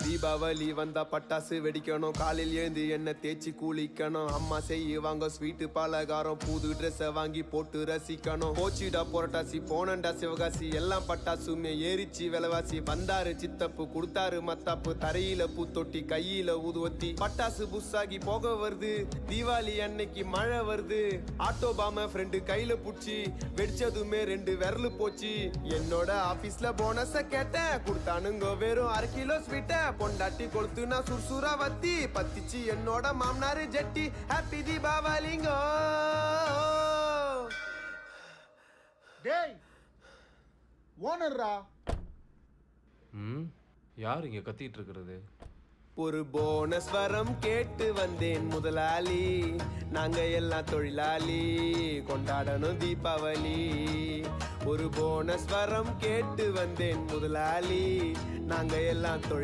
தீபாவளி வந்தா பட்டாசு வெடிக்கணும், காலையில் ஏந்து என்ன தேய்ச்சி குளிக்கணும், அம்மா செய்வாங்க ஸ்வீட்டு பலகாரம், புது ட்ரெஸ்ஸை வாங்கி போட்டு ரசிக்கணும். போச்சிடா புரட்டாசி போனண்டா சிவகாசி, எல்லாம் பட்டாசுமே ஏறிச்சு விலைவாசி. வந்தாரு சித்தப்பு கொடுத்தாரு மத்தாப்பு, தரையில பூத்தொட்டி கையில ஊதுவத்தி, பட்டாசு புஸ்ஸாகி போக வருது, தீபாவளி அன்னைக்கு மழை வருது. ஆட்டோ பாம ஃப்ரெண்டு கையில புடிச்சு வெடிச்சதுமே 2 விரலு போச்சு. என்னோட ஆபீஸ்ல போனஸ கேட்டேன், கொடுத்தானுங்க வெறும் 1/2 கிலோ ஸ்வீட்ட. பொண்டாட்டி கொளுத்துனா சுர்சுரா வத்தி, பத்திச்சு என்னோட மாமனாரு ஜெட்டி. ஹாப்பி தீபாவளிங்கோ. டேய் ஓனர்ரா. யார் இங்க கத்திட்டு இருக்கிறது? ஒரு போனஸ் வரம் கேட்டு வந்தேன் முதலாளி, நாங்க எல்லாம் தொழிலாளி, கொண்டாடணும் தீபாவளி. ஒரு போனஸ் வரம் கேட்டு வந்தேன் முதலாளி, நாங்க எல்லாம் தொழில்